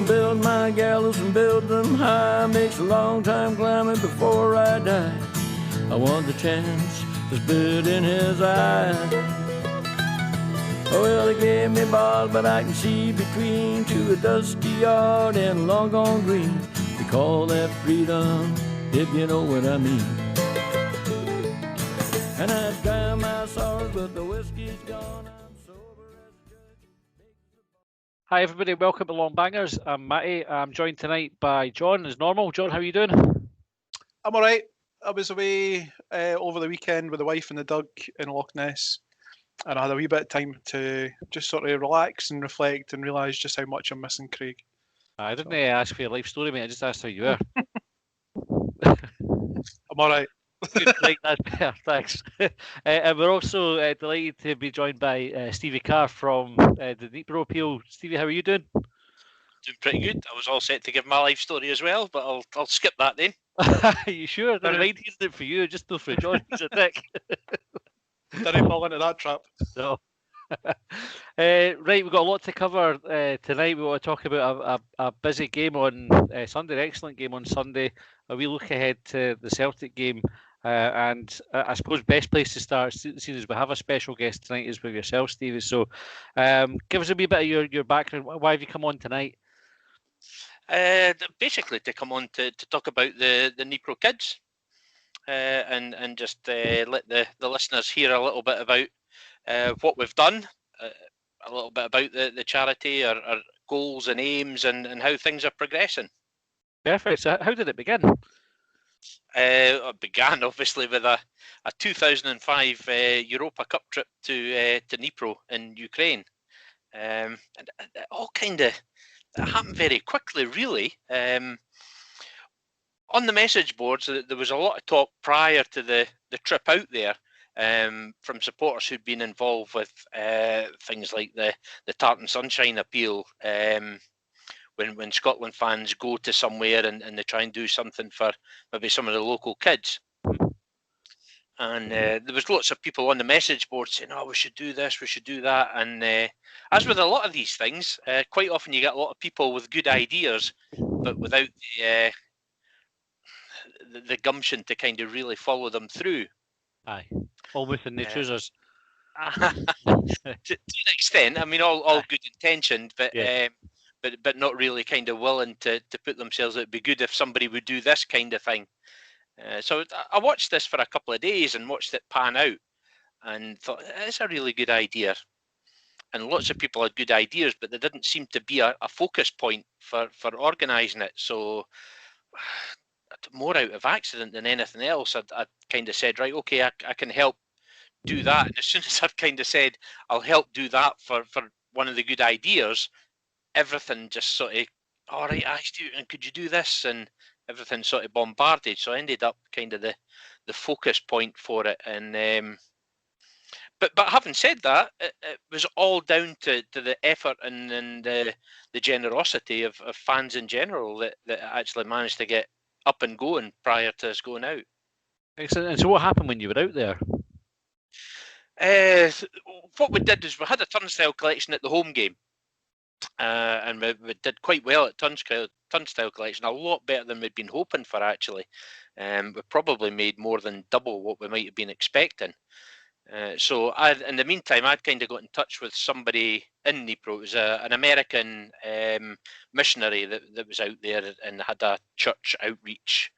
build my gallows and build them high. Makes a long time climbing before I die. I want the chance that's bit in his eye. Oh, well, they gave me balls, but I can see between to a dusty yard and long gone green. We call that freedom, if you know what I mean. And I dry my sorrows, but the whiskey's gone. I'm sober as a judge. Hi everybody, welcome to Longbangers. I'm Matty. I'm joined tonight by John as normal. John, how are you doing? I'm all right. I was away over the weekend with the wife and the dog in Loch Ness, and I had a wee bit of time to just sort of relax and reflect and realise just how much I'm missing Craig. I didn't ask for your life story, mate. I just asked how you were. I'm all right. Good, right, that's better, thanks. And we're also delighted to be joined by Stevie Carr from the Dnipro Appeal. Stevie, how are you doing? Doing pretty good. I was all set to give my life story as well, but I'll skip that then. Are you sure? I don't mind hearing it for you, just not for John. He's a dick. Didn't fall into that trap. No. Right, we've got a lot to cover tonight. We want to talk about a busy game on Sunday, an excellent game on Sunday. A wee look ahead to the Celtic game. And I suppose best place to start, seeing as we have a special guest tonight, is with yourself, Stevie. So give us a wee bit of your background. Why have you come on tonight? Basically to come on to talk about the Dnipro Kids and just let the listeners hear a little bit about what we've done, a little bit about the charity, our goals and aims, and how things are progressing. Perfect. So how did it begin? It began obviously with a 2005 Europa Cup trip to Dnipro in Ukraine, and it all kind of happened very quickly, really. On the message boards, there was a lot of talk prior to the trip out there from supporters who'd been involved with things like the Tartan Sunshine Appeal. When Scotland fans go to somewhere and they try and do something for maybe some of the local kids. And there was lots of people on the message board saying, oh, we should do this, we should do that. And as with a lot of these things, quite often you get a lot of people with good ideas, but without the gumption to kind of really follow them through. Aye, almost in the choosers. To an extent, I mean, all good intentioned, but... Yeah. But not really kind of willing to put themselves. It'd be good if somebody would do this kind of thing. So I watched this for a couple of days and watched it pan out, and thought it's a really good idea. And lots of people had good ideas, but there didn't seem to be a focus point for organising it. So more out of accident than anything else, I kind of said, right, okay, I can help do that. And as soon as I've kind of said I'll help do that for one of the good ideas, everything just sort of, all right, and could you do this? And everything sort of bombarded. So I ended up kind of the focus point for it. And but having said that, it was all down to the effort and the generosity of fans in general that actually managed to get up and going prior to us going out. Excellent. And so what happened when you were out there? What we did is we had a turnstile collection at the home game. And we did quite well at turnstile collection, a lot better than we'd been hoping for, actually. We probably made more than double what we might have been expecting. So in the meantime, I'd kind of got in touch with somebody in Dnipro. It was an American missionary that was out there and had a church outreach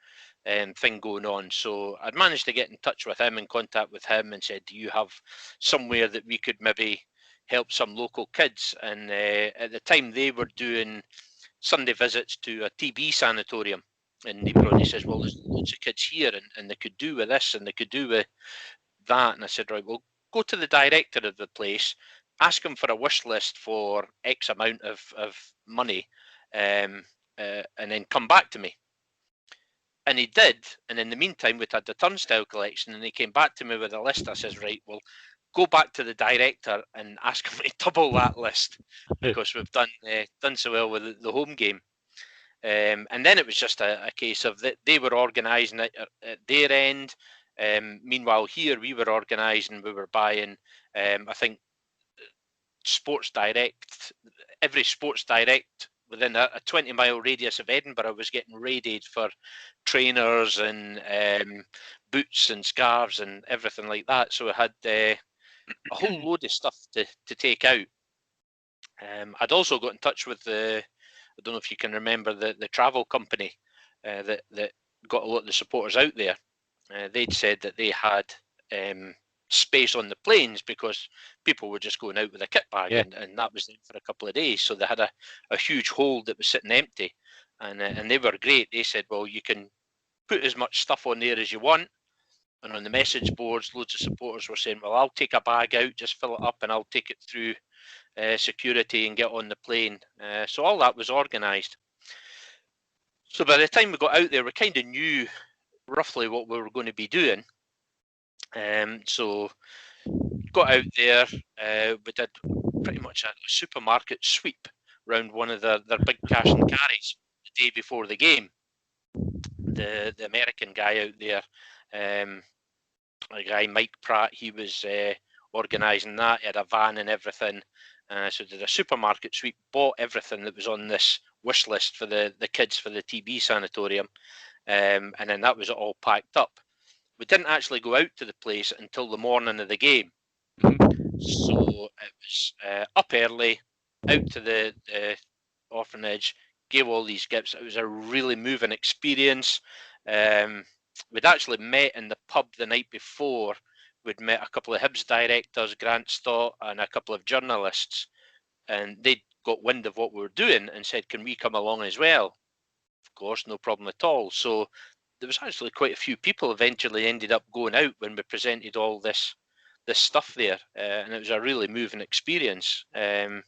thing going on. So I'd managed to get in touch with him, in contact with him, and said, do you have somewhere that we could maybe help some local kids? And at the time they were doing Sunday visits to a TB sanatorium in Dnipro, and he says, well, there's lots of kids here and they could do with this and they could do with that. And I said, right, well, go to the director of the place, ask him for a wish list for X amount of money, and then come back to me. And he did, and in the meantime we'd had the turnstile collection, and he came back to me with a list. I says, right, well, go back to the director and ask him to double that list, because we've done so well with the home game. And then it was just a case of that they were organising it at their end. Meanwhile, here we were organising, we were buying, I think, Sports Direct, every Sports Direct within a 20-mile radius of Edinburgh was getting raided for trainers and boots and scarves and everything like that. So we had a whole load of stuff to take out. I'd also got in touch with I don't know if you can remember the travel company that got a lot of the supporters out there. They'd said that they had space on the planes because people were just going out with a kit bag, and that was them for a couple of days. So they had a huge hold that was sitting empty, and they were great. They said, well, you can put as much stuff on there as you want. And on the message boards, loads of supporters were saying, well, I'll take a bag out, just fill it up, and I'll take it through security and get on the plane. So all that was organised. So by the time we got out there, we kind of knew roughly what we were going to be doing. So got out there, we did pretty much a supermarket sweep around one of their big cash and carries the day before the game. The American guy out there, a guy Mike Pratt, he was organising that. He had a van and everything. So did a supermarket sweep, bought everything that was on this wish list for the kids for the TB sanatorium, and then that was all packed up. We didn't actually go out to the place until the morning of the game. So it was up early, out to the orphanage, gave all these gifts. It was a really moving experience. We'd actually met in the pub the night before. We'd met a couple of Hibs directors, Grant Stott, and a couple of journalists, and they'd got wind of what we were doing and said, can we come along as well? Of course, no problem at all. So there was actually quite a few people eventually ended up going out when we presented all this stuff there, and it was a really moving experience. But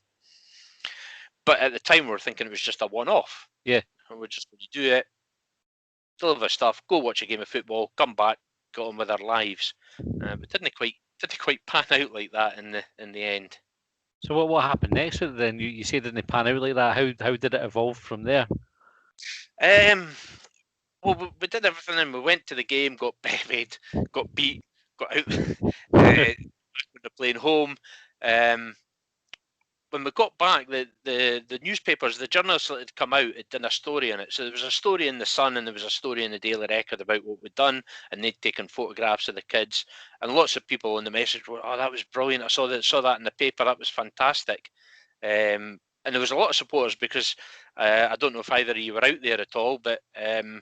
at the time, we were thinking it was just a one-off. Yeah. And we're just going to do it, deliver stuff, go watch a game of football, come back, get on with our lives. But didn't quite pan out like that in the end. So what happened next with it then? You say didn't pan out like that. How did it evolve from there? Well, we did everything, and we went to the game, got bevied, got beat, got out on the plane home. When we got back, the newspapers, the journalists that had come out had done a story on it. So there was a story in the Sun and there was a story in the Daily Record about what we'd done, and they'd taken photographs of the kids. And lots of people on the message were, "Oh, that was brilliant! I saw that in the paper. That was fantastic." And there was a lot of supporters because I don't know if either of you were out there at all, but there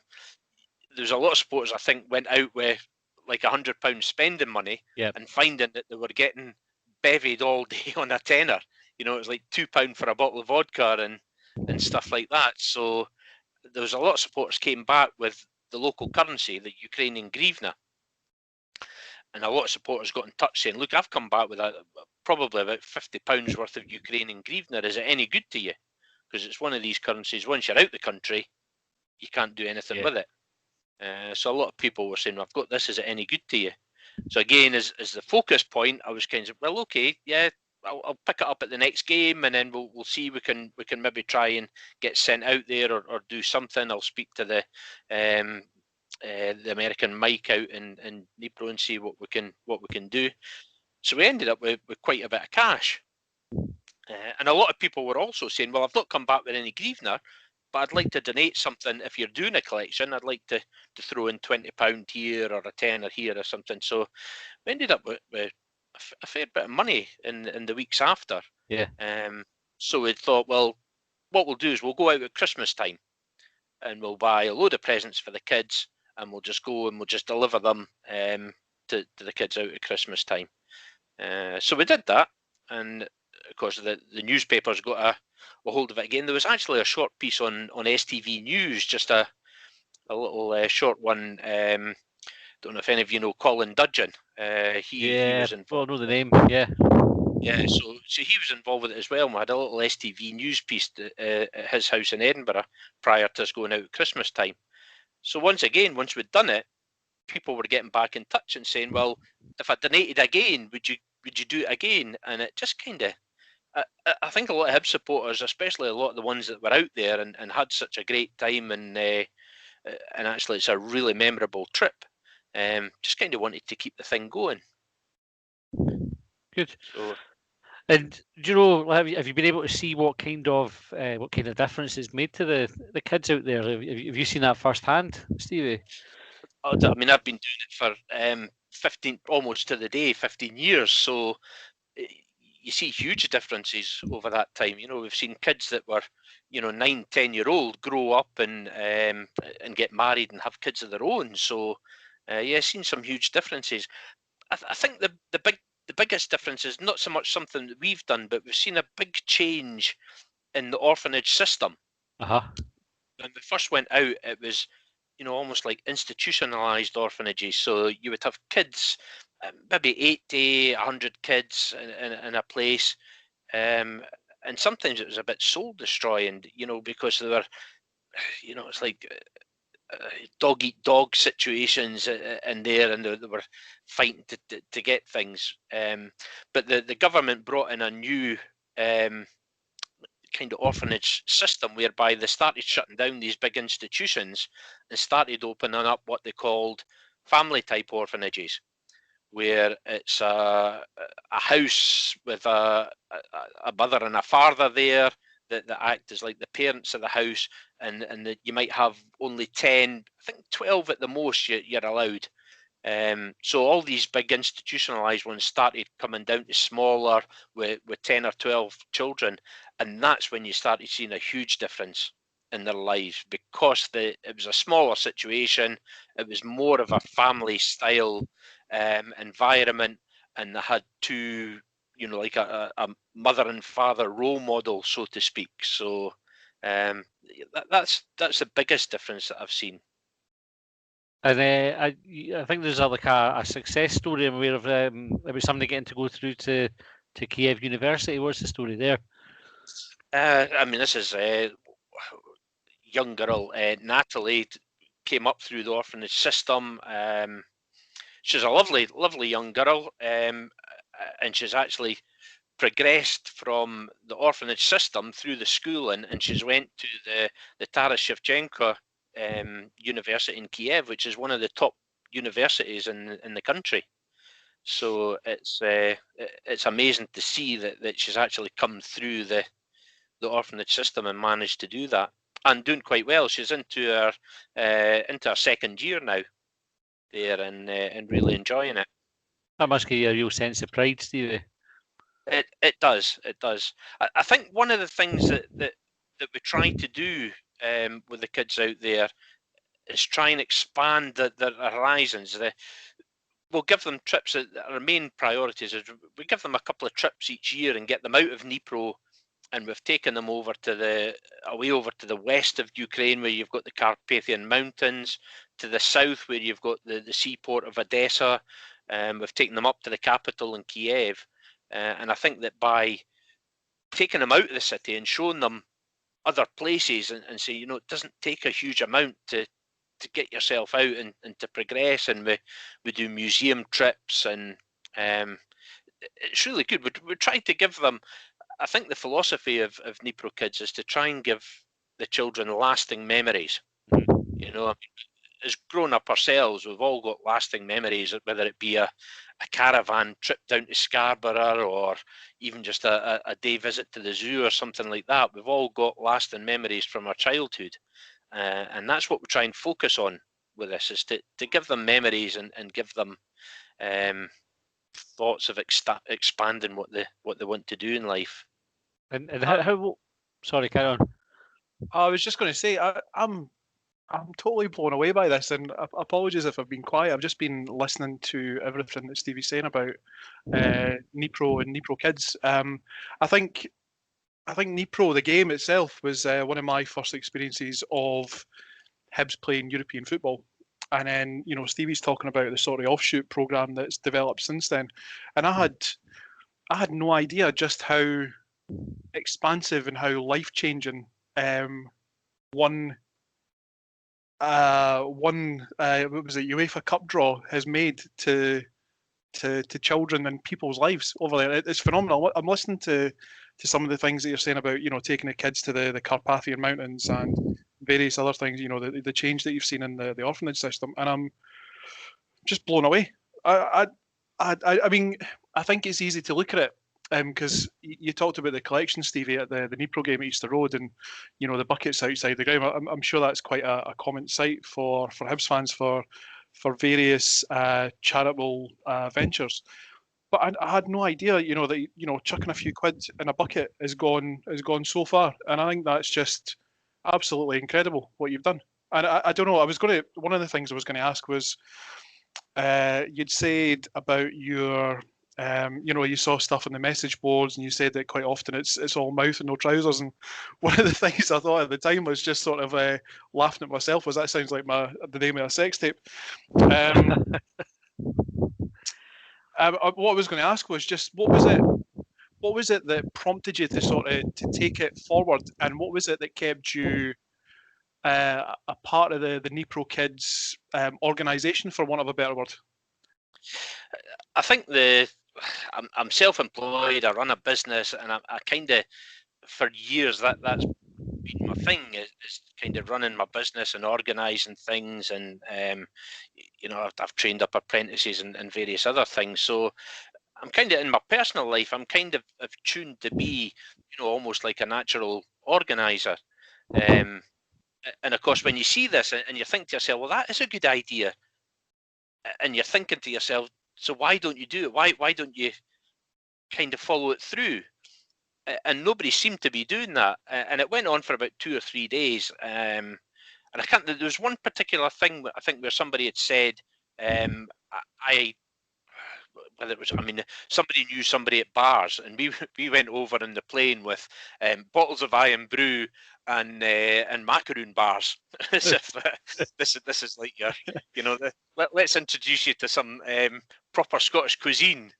was a lot of supporters I think went out with like £100 spending money, and finding that they were getting bevied all day on a tenner. You know, it was like £2 for a bottle of vodka and stuff like that. So there was a lot of supporters came back with the local currency, the Ukrainian hryvnia. And a lot of supporters got in touch saying, look, I've come back with probably about £50 worth of Ukrainian hryvnia. Is it any good to you? Because it's one of these currencies, once you're out the country, you can't do anything with it. So a lot of people were saying, I've got this, is it any good to you? So again, as the focus point, I was kind of, well, okay, yeah, I'll pick it up at the next game, and then we'll see. We can maybe try and get sent out there or do something. I'll speak to the American Mike out in Dnipro and see what we can do. So we ended up with quite a bit of cash, and a lot of people were also saying, well, I've not come back with any hryvnia, but I'd like to donate something. If you're doing a collection, I'd like to throw in £20 here or a tenner here or something. So we ended up with a fair bit of money in the weeks after. So we thought, well, what we'll do is we'll go out at Christmas time and we'll buy a load of presents for the kids, and we'll just go and we'll just deliver them to the kids out at Christmas time. So we did that, and of course the newspapers got a hold of it again. There was actually a short piece on STV News, just a little short one. Don't know if any of you know Colin Dudgeon. He was involved. Well, I know the name. Yeah. So he was involved with it as well. And we had a little STV News piece at his house in Edinburgh prior to us going out at Christmas time. So once we'd done it, people were getting back in touch and saying, "Well, if I donated again, would you do it again?" And it just kind of, I think a lot of Hibs supporters, especially a lot of the ones that were out there and had such a great time, and actually it's a really memorable trip. Just kind of wanted to keep the thing going. Good. So, And do you know, have you been able to see what kind of difference it's made to the kids out there? Have you seen that firsthand, Stevie? I mean, I've been doing it for 15, almost to the day, 15 years. So you see huge differences over that time. You know, we've seen kids that were, 9, 10-year-old grow up and get married and have kids of their own. So yeah, seen some huge differences. I think the biggest difference is not so much something that we've done, but we've seen a big change in the orphanage system. Uh-huh. When we first went out, it was, almost like institutionalized orphanages. So you would have kids, maybe 80, 100 kids in a place. And sometimes it was a bit soul destroying, because they were, it's like dog eat dog situations in there, and they were fighting to get things. But the government brought in a new kind of orphanage system whereby they started shutting down these big institutions and started opening up what they called family type orphanages, where it's a house with a mother and a father there that act as like the parents of the house, and that you might have only 10, I think 12 at the most you're allowed. So all these big institutionalized ones started coming down to smaller with 10 or 12 children, and that's when you started seeing a huge difference in their lives, because it was a smaller situation, it was more of a family style environment, and they had two, like a mother and father role model, so to speak. So that's the biggest difference that I've seen. And I think there's like a success story I'm aware of. There was somebody getting to go through to Kiev University. What's the story there? I mean, this is a young girl, Natalie, came up through the orphanage system. She's a lovely, lovely young girl, and she's actually progressed from the orphanage system through the school, and she's went to the Taras Shevchenko University in Kiev, which is one of the top universities in the country. So it's amazing to see that she's actually come through the orphanage system and managed to do that, and doing quite well. She's into her second year now there, and really enjoying it. That must give you a real sense of pride, Stevie. It does. I think one of the things that we try to do with the kids out there is try and expand their horizons. We'll give them trips. Our main priorities is we give them a couple of trips each year and get them out of Dnipro, and we've taken them over to the west of Ukraine, where you've got the Carpathian Mountains, to the south where you've got the seaport of Odessa. We've taken them up to the capital in Kiev, and I think that by taking them out of the city and showing them other places and say, it doesn't take a huge amount to get yourself out and to progress, and we do museum trips, and it's really good. We try to give them, I think the philosophy of Dnipro Kids is to try and give the children lasting memories. As grown up ourselves, we've all got lasting memories, whether it be a caravan trip down to Scarborough, or even just a day visit to the zoo or something like that. We've all got lasting memories from our childhood. And that's what we try and focus on with this, is to give them memories and give them thoughts of expanding what they want to do in life. And how sorry, carry on. I was just going to say, I'm totally blown away by this, and apologies if I've been quiet. I've just been listening to everything that Stevie's saying about Dnipro and Dnipro Kids. I think Dnipro, the game itself, was one of my first experiences of Hibs playing European football. And then, Stevie's talking about the sort of offshoot program that's developed since then. And I had no idea just how expansive and how life-changing one what was it, UEFA Cup draw has made to children and people's lives over there. It's phenomenal. I'm listening to some of the things that you're saying about, taking the kids to the Carpathian Mountains and various other things, the change that you've seen in the orphanage system, and I'm just blown away. I mean, I think it's easy to look at it because you talked about the collection, Stevie, at the Dnipro game at Easter Road, and the buckets outside the ground. I'm sure that's quite a common sight for Hibs fans for various charitable ventures. But I had no idea, that chucking a few quid in a bucket has gone so far, and I think that's just absolutely incredible what you've done. And I don't know. One of the things I was going to ask was, you'd said about your, you saw stuff on the message boards, and you said that quite often it's all mouth and no trousers. And one of the things I thought at the time was just sort of laughing at myself was that sounds like the name of a sex tape. What I was going to ask was just what was it that prompted you to take it forward, and what was it that kept you a part of the Dnipro Kids organisation, for want of a better word? I think I'm self-employed. I run a business, and I kind of, for years, that's been my thing, is kind of running my business and organising things, and I've trained up apprentices and various other things. So I'm kind of, in my personal life, I'm kind of tuned to be, almost like a natural organiser. And of course, when you see this and you think to yourself, well, that is a good idea, and you're thinking to yourself, so why don't you do it? Why don't you kind of follow it through? And nobody seemed to be doing that, and it went on for about 2 or 3 days. And there was one particular thing, I think, where somebody had said, somebody knew somebody at bars, and we went over in the plane with bottles of Iron Brew and macaroon bars. As if this is like your, let's introduce you to some proper Scottish cuisine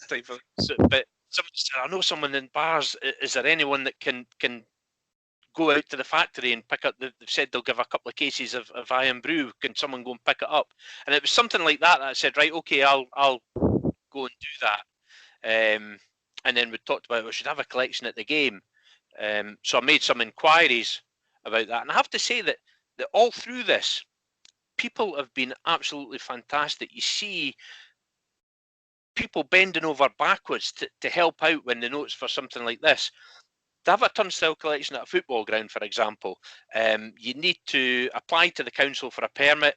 type of. But somebody said, I know someone in bars. Is there anyone that can go out to the factory and pick up? They've said they'll give a couple of cases of Iron Brew. Can someone go and pick it up? And it was something like that. I said, right, okay, I'll go and do that. And then we talked about we should have a collection at the game. So I made some inquiries about that, and I have to say that all through this, people have been absolutely fantastic. You see people bending over backwards to help out when they notice for something like this. To have a turnstile collection at a football ground, for example, you need to apply to the council for a permit.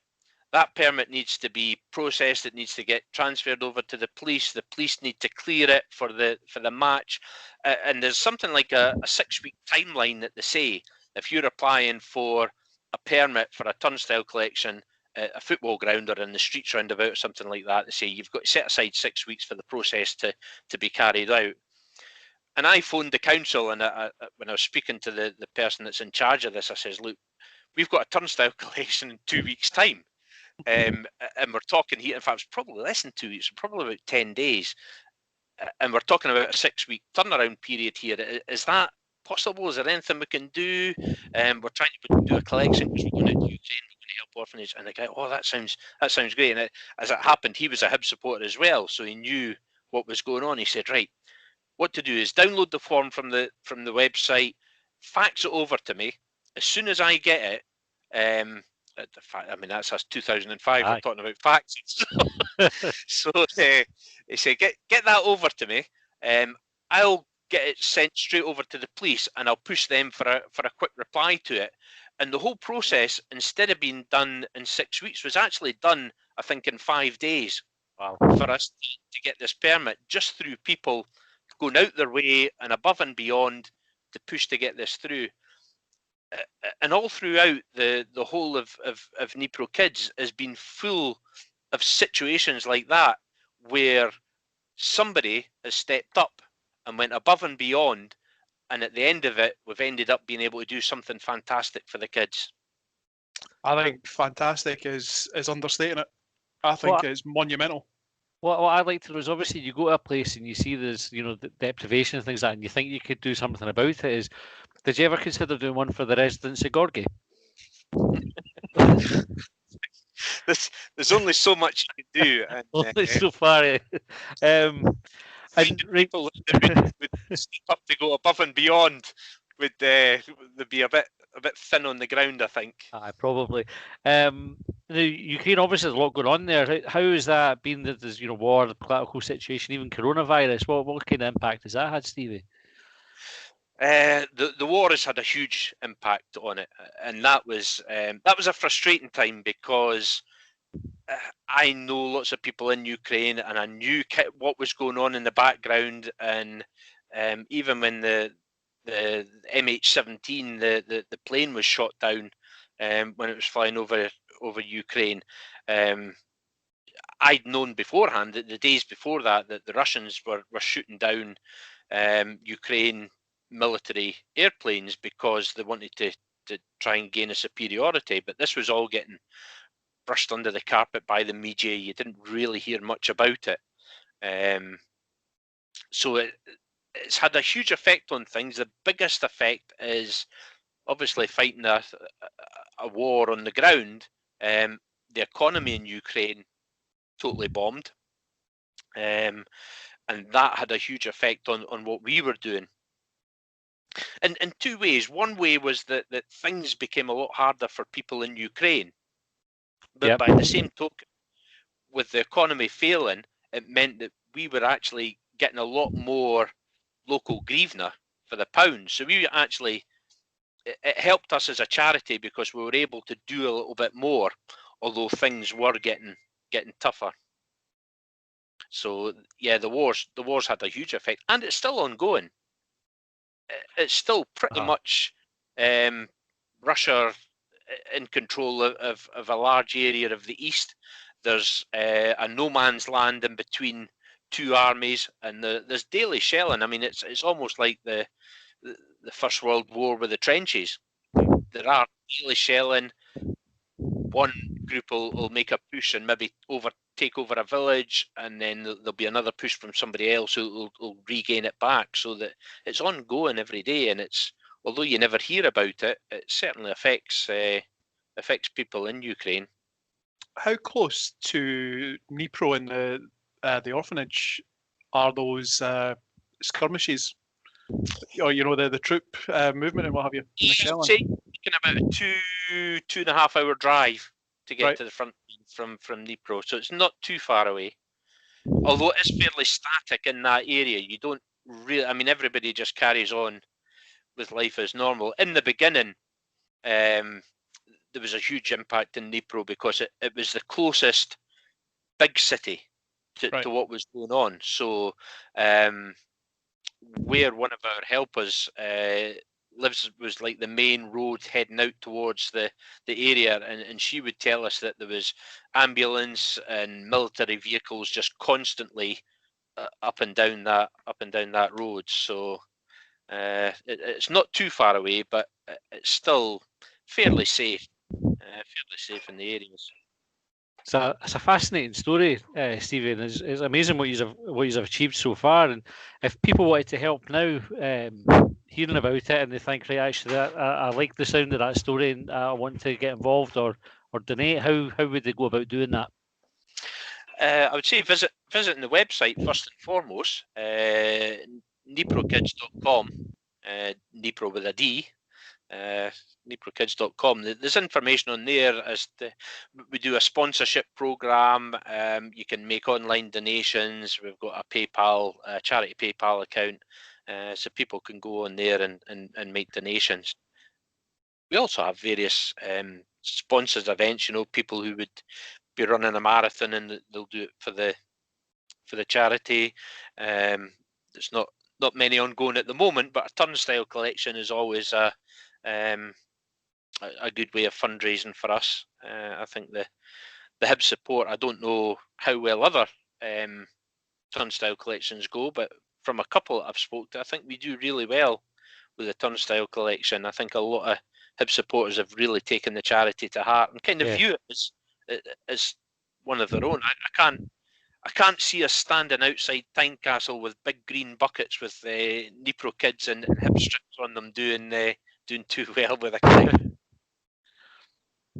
That permit needs to be processed. It needs to get transferred over to the police. The police need to clear it for the match. And there's something like a 6-week timeline that they say, if you're applying for a permit for a turnstile collection at a football ground or in the streets roundabout or something like that, they say you've got to set aside 6 weeks for the process to be carried out. And I phoned the council, and when I was speaking to the person that's in charge of this, I says, look, we've got a turnstile collection in 2 weeks' time. And we're talking here, in fact, it's probably less than 2 weeks, probably about 10 days. And we're talking about a 6-week turnaround period here. Is that possible? Is there anything we can do? We're trying to do a collection because we're going to do Ukraine, we're going to help orphanage. And the guy, oh, that sounds great. And as it happened, he was a Hibs supporter as well, so he knew what was going on. He said, right, what to do is download the form from the website, fax it over to me. As soon as I get it, that's us 2005. We're talking about faxes. So he said, get that over to me. I'll get it sent straight over to the police, and I'll push them for a quick reply to it. And the whole process, instead of being done in 6 weeks, was actually done, I think, in 5 days. Wow. For us to get this permit, just through people going out their way and above and beyond to push to get this through. And all throughout the whole of Dnipro Kids has been full of situations like that, where somebody has stepped up and went above and beyond, and at the end of it, we've ended up being able to do something fantastic for the kids. I think fantastic is understating it. I think it's monumental. What I like to do is, obviously you go to a place and you see there's the deprivation and things like that, and you think you could do something about it. Did you ever consider doing one for the residents of Gorgie? There's only so much you can do. And, only so far. And people would step up to go above and beyond would be a bit thin on the ground, I think. Probably. The Ukraine, obviously, there's a lot going on there. How has that been? That there's war, the political situation, even coronavirus. What kind of impact has that had, Stevie? The war has had a huge impact on it, and that was a frustrating time because I know lots of people in Ukraine, and I knew what was going on in the background, and even when the MH17, the plane was shot down when it was flying over Ukraine. I'd known beforehand that the days before that the Russians were shooting down Ukraine military airplanes because they wanted to try and gain a superiority. But this was all getting brushed under the carpet by the media. You didn't really hear much about it. So it's had a huge effect on things. The biggest effect is obviously fighting a war on the ground. The economy in Ukraine totally bombed. And that had a huge effect on what we were doing. And in two ways. One way was that things became a lot harder for people in Ukraine. But by the same token, with the economy failing, it meant that we were actually getting a lot more local hryvnia for the pound. So we actually, it helped us as a charity because we were able to do a little bit more, although things were getting tougher. So yeah, the wars had a huge effect, and it's still ongoing. It's still pretty much Russia in control of a large area of the east. There's a no man's land in between two armies, and there's daily shelling. I mean, it's almost like the First World War with the trenches. There are daily shelling. One group will make a push and maybe take over a village, and then there'll be another push from somebody else who will regain it back. So that it's ongoing every day, and although you never hear about it, it certainly affects people in Ukraine. How close to Dnipro and the orphanage are those skirmishes? Or the troop movement and what have you? You're taking about a 2.5 hour drive to get to the front from Dnipro, so it's not too far away. Although it is fairly static in that area, you don't really. I mean, everybody just carries on with life as normal. In the beginning, there was a huge impact in Dnipro because it was the closest big city to what was going on. So where one of our helpers lives was like the main road heading out towards the area, and she would tell us that there was ambulance and military vehicles just constantly up and down that road. So it's not too far away, but it's still fairly safe in the areas. So it's a fascinating story, Stevie, and it's amazing what you've achieved so far. And if people wanted to help now, hearing about it, and they think, right, actually, I like the sound of that story, and I want to get involved or donate, how would they go about doing that? I would say visiting the website first and foremost, dniprokids.com, Dnipro with a D. dniprokids.com. There's information on there as to we do a sponsorship program. You can make online donations. We've got a charity PayPal account, so people can go on there and make donations. We also have various sponsored events. People who would be running a marathon and they'll do it for the charity. There's not many ongoing at the moment, but a turnstile collection is always a good way of fundraising for us. I think the Hibs support, I don't know how well other turnstile collections go, but from a couple that I've spoke to, I think we do really well with the turnstile collection. I think a lot of Hibs supporters have really taken the charity to heart and kind of view it as one of their own. I can't see us standing outside Tynecastle with big green buckets with Dnipro Kids and Hibs strips on them doing too well with a collection.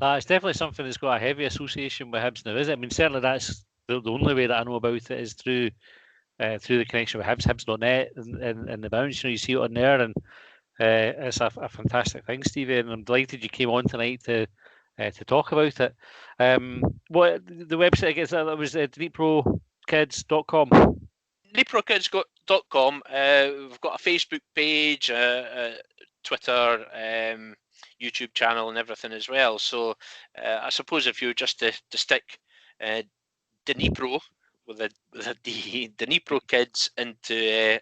It's definitely something that's got a heavy association with Hibs now, is it? I mean, certainly that's the only way that I know about it is through the connection with Hibs, Hibs.net and the bounce. You see it on there, and It's a fantastic thing, Stevie, and I'm delighted you came on tonight to talk about it. What the website, I guess that was DniproKids.com. DniproKids.com. We've got a Facebook page, Twitter, YouTube channel, and everything as well. So I suppose if you were just to stick Dnipro with a D, Dnipro Kids into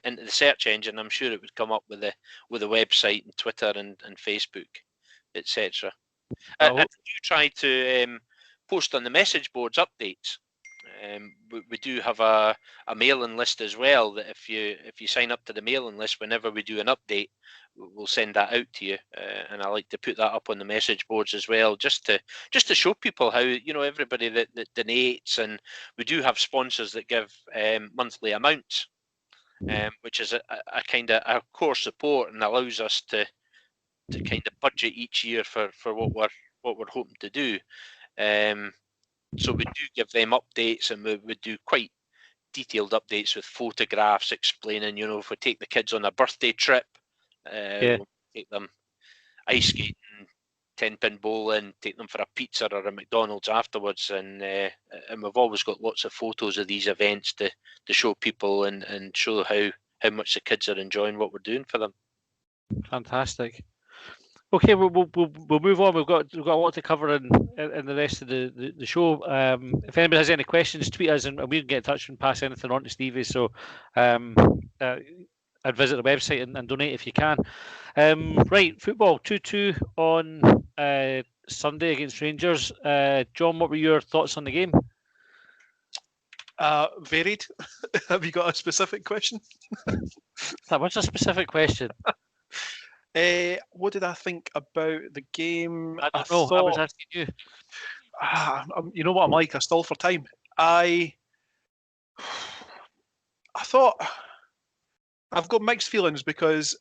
the search engine, I'm sure it would come up with a website and Twitter and Facebook, etc. And we do try to post on the message boards updates. We do have a mailing list as well, that if you sign up to the mailing list, whenever we do an update, we'll send that out to you. And I like to put that up on the message boards as well, just to show people how, everybody that donates, and we do have sponsors that give monthly amounts, which is a kind of our core support, and allows us to kind of budget each year for what we're hoping to do. So we do give them updates, and we do quite detailed updates with photographs explaining, if we take the kids on a birthday trip, we'll take them ice skating, 10-pin bowling, take them for a pizza or a McDonald's afterwards, and we've always got lots of photos of these events to show people and show how much the kids are enjoying what we're doing for them. Fantastic. Okay, we'll move on. We've got a lot to cover in the rest of the show. If anybody has any questions, tweet us, and we can get in touch and pass anything on to Stevie. So I'd visit the website and donate if you can. Right, football 2-2 on Sunday against Rangers. John, what were your thoughts on the game? Varied. Have you got a specific question? That was a specific question. What did I think about the game? I don't know. I was asking you. You know what I'm like? I stall for time. I thought I've got mixed feelings, because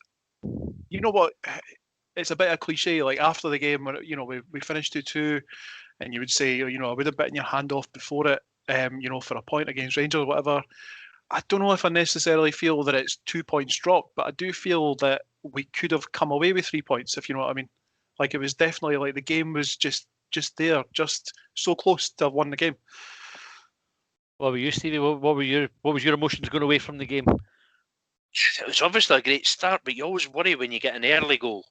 you know what? It's a bit of a cliche. Like after the game, when we finished 2-2, and you would say, I would have bitten your hand off before it, for a point against Rangers or whatever. I don't know if I necessarily feel that it's 2 points dropped, but I do feel that we could have come away with 3 points, if you know what I mean. Like, it was definitely like the game was just there, just so close to have won the game. What were you, Stevie? What was your emotions going away from the game? It was obviously a great start, but you always worry when you get an early goal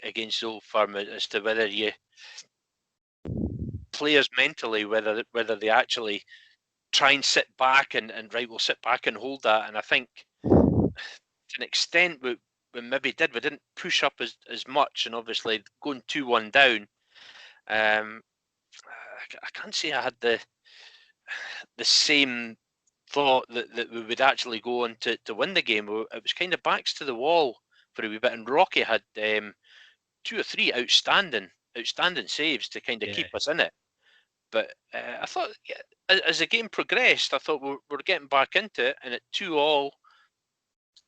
against Old Firm as to whether you players mentally, whether they actually try and sit back and right, we'll sit back and hold that. And I think to an extent we maybe did. We didn't push up as much, and obviously going 2-1 down, I can't say I had the same thought that we would actually go on to win the game. It was kind of backs to the wall for a wee bit, and Rocky had 2 or 3 outstanding saves to kind of keep us in it. But I thought, as the game progressed, I thought we're getting back into it, and at 2-2,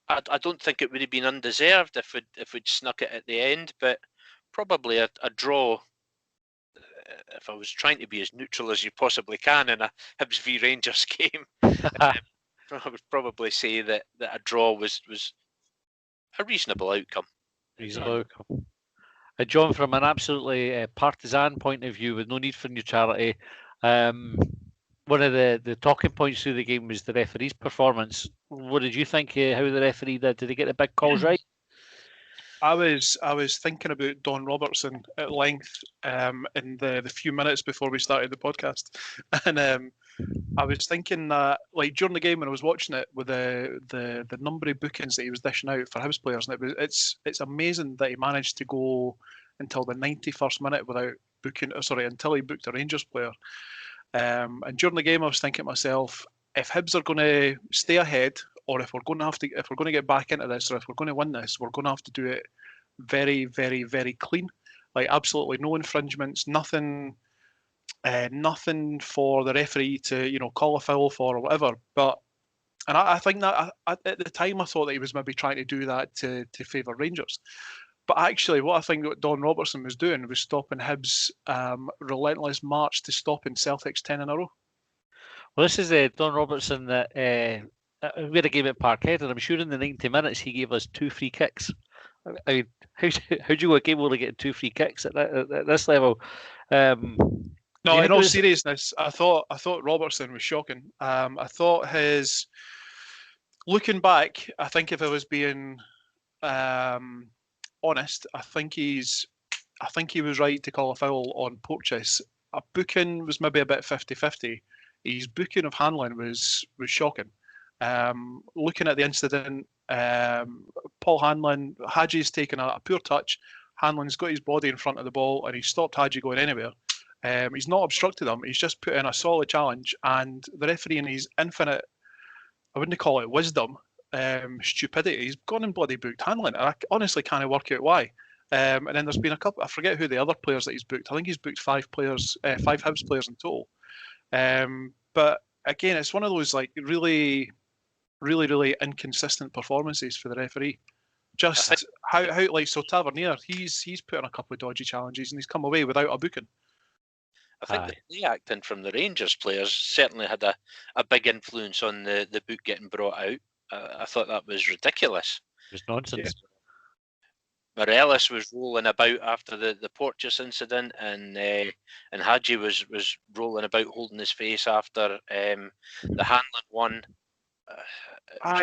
I don't think it would have been undeserved if we'd snuck it at the end, but probably a draw. If I was trying to be as neutral as you possibly can in a Hibs v Rangers game, I would probably say that a draw was a reasonable outcome. John, from an absolutely partisan point of view, with no need for neutrality, one of the talking points through the game was the referee's performance. What did you think? How the referee did? Did he get the big calls right? I was thinking about Don Robertson at length in the few minutes before we started the podcast, and I was thinking that, like, during the game when I was watching it, with the number of bookings that he was dishing out for Hibs players, and it's amazing that he managed to go until the 91st minute without booking. Until he booked a Rangers player. And during the game, I was thinking to myself, if Hibs are going to stay ahead, or if we're going to get back into this, or if we're going to win this, we're going to have to do it very, very, very clean. Like, absolutely no infringements, nothing for the referee to call a foul for or whatever. And I think that at the time I thought that he was maybe trying to do that to favour Rangers. But actually, what I think that Don Robertson was doing was stopping Hibs' relentless march to stopping Celtic's 10 in a row. Well, this is Don Robertson that we had a game at Parkhead, and I'm sure in the 90 minutes he gave us 2 free kicks I mean, how do you go a game only getting 2 free kicks at this level? No, in all seriousness, I thought Robertson was shocking. I thought his looking back, I think if I was being honest, I think he was right to call a foul on Porteous. A booking was maybe a bit 50-50. His booking of Hanlon was shocking. Looking at the incident, Paul Hanlon, Hadji's taken a poor touch. Hanlon's got his body in front of the ball and he's stopped Hadji going anywhere. He's not obstructed him. He's just put in a solid challenge, and the referee in his infinite, I wouldn't call it wisdom, stupidity, he's gone and bloody booked Hanlon. I honestly can't work out why. And then there's been a couple, I forget who the other players that he's booked. I think he's booked 5 Hibs players in total. But again, it's one of those like really inconsistent performances for the referee. Just how like so Tavernier, he's put in a couple of dodgy challenges and he's come away without a booking. I think the play acting from the Rangers players certainly had a big influence on the book getting brought out. I thought that was ridiculous. It was nonsense. Yeah. Morelos was rolling about after the Porteous incident, and Hadji was rolling about holding his face after the Hanlon one.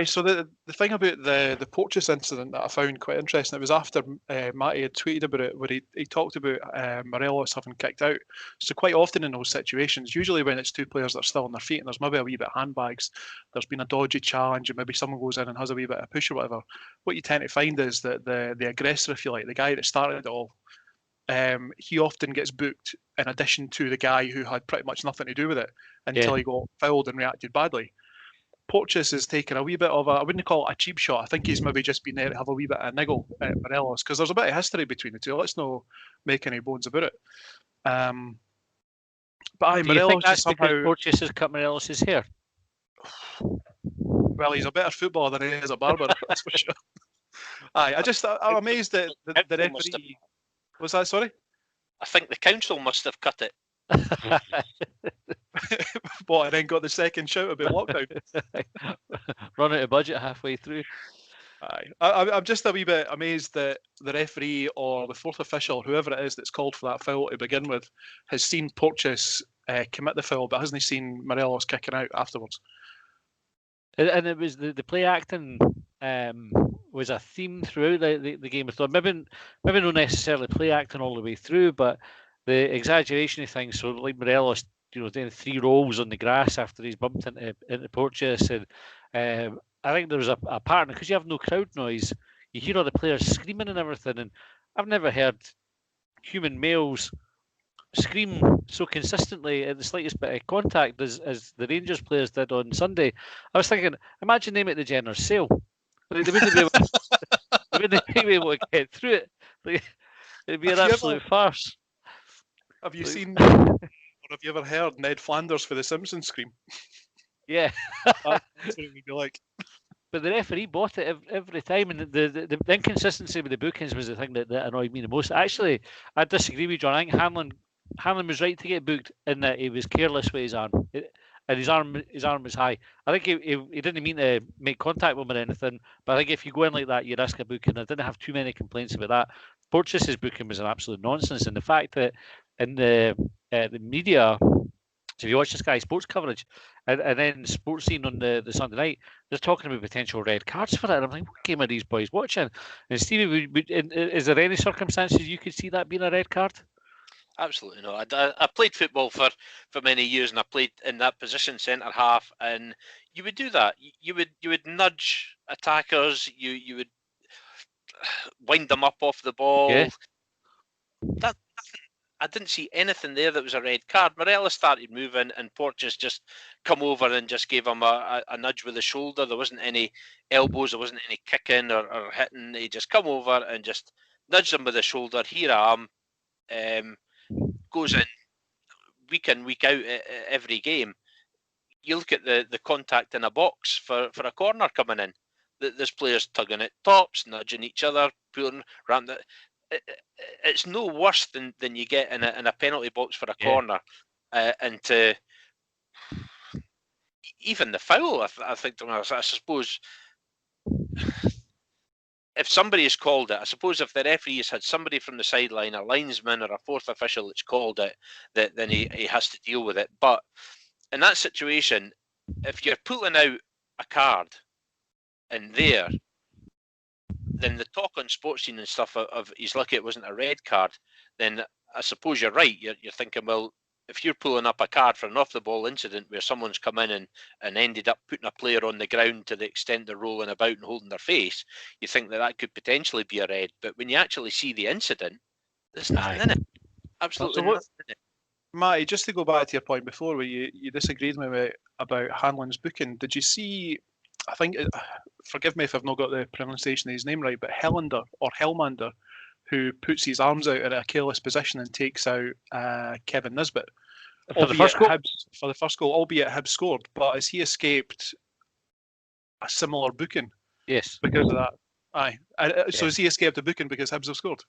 So the thing about the Porteous incident that I found quite interesting, it was after Matty had tweeted about it, where he talked about Morelos having kicked out. So quite often in those situations, usually when it's 2 players that are still on their feet and there's maybe a wee bit of handbags, there's been a dodgy challenge and maybe someone goes in and has a wee bit of push or whatever, what you tend to find is that the aggressor, if you like, the guy that started it all, he often gets booked in addition to the guy who had pretty much nothing to do with it until he got fouled and reacted badly. Porteous has taken a wee bit of I wouldn't call it a cheap shot. I think he's maybe just been there to have a wee bit of a niggle at Morelos, because there's a bit of history between the two. Let's not make any bones about it. But Morelos just somehow... Porteous has cut Morelos' hair? Well, he's a better footballer than he is a barber, that's for sure. I'm amazed that the referee... Was that, sorry? I think the council must have cut it. But I then got the second shout about lockdown. Run out of budget halfway through. I'm just a wee bit amazed that the referee or the fourth official, whoever it is that's called for that foul to begin with, has seen Porteous commit the foul, but hasn't seen Morelos kicking out afterwards. And it was the play acting was a theme throughout the game. I thought maybe not necessarily play acting all the way through, but the exaggeration of things. So like Morelos, doing 3 rolls on the grass after he's bumped into Porteous, and I think there was a partner, because you have no crowd noise, you hear all the players screaming and everything, and I've never heard human males scream so consistently at the slightest bit of contact as the Rangers players did on Sunday. I was thinking, imagine them at the Jenner's sale. They wouldn't be able to get through it. It'd be an absolute farce. Have you seen, or have you ever heard Ned Flanders for the Simpsons scream? Yeah. That's what it would be like. But the referee bought it every time, and the inconsistency with the bookings was the thing that annoyed me the most. Actually, I disagree with John. I think Hanlon was right to get booked in that he was careless with his arm, and his arm was high. I think he didn't mean to make contact with him or anything, but I think if you go in like that, you risk a booking. I didn't have too many complaints about that. Porteous' booking was an absolute nonsense, and the fact that in the media, so if you watch the Sky Sports coverage and then Sports Scene on the Sunday night, they're talking about potential red cards for it. And I'm like, what game are these boys watching? And Stevie, is there any circumstances you could see that being a red card? Absolutely not. I played football for many years, and I played in that position, centre half, and you would do that. You would nudge attackers. You would wind them up off the ball. Yeah. I didn't see anything there that was a red card. Morelos started moving, and Porteous just come over and just gave him a nudge with the shoulder. There wasn't any elbows, there wasn't any kicking or hitting. He just come over and just nudged him with the shoulder. Here I am. Goes in week out every game. You look at the contact in a box for a corner coming in. There's players tugging at tops, nudging each other, pulling around the... It's no worse than you get in a penalty box for a corner, and to even the foul. I think I suppose if somebody has called it, I suppose if the referee has had somebody from the sideline, a linesman or a fourth official that's called it, then he has to deal with it. But in that situation, if you're pulling out a card in there, then the talk on sports scene and stuff of he's lucky it wasn't a red card, then I suppose you're right. You're thinking, well, if you're pulling up a card for an off-the-ball incident where someone's come in and ended up putting a player on the ground to the extent they're rolling about and holding their face, you think that could potentially be a red. But when you actually see the incident, there's nothing in it. Absolutely nothing in it. Matty, just to go back to your point before where you disagreed with me about Hanlon's booking, did you see, I think, forgive me if I've not got the pronunciation of his name right, but Helander or Helmander, who puts his arms out in a careless position and takes out Kevin Nisbet for the first goal? For the first goal, albeit Hibs scored, but has he escaped a similar booking? Yes. Because of that? Aye. So has he escaped a booking because Hibs have scored?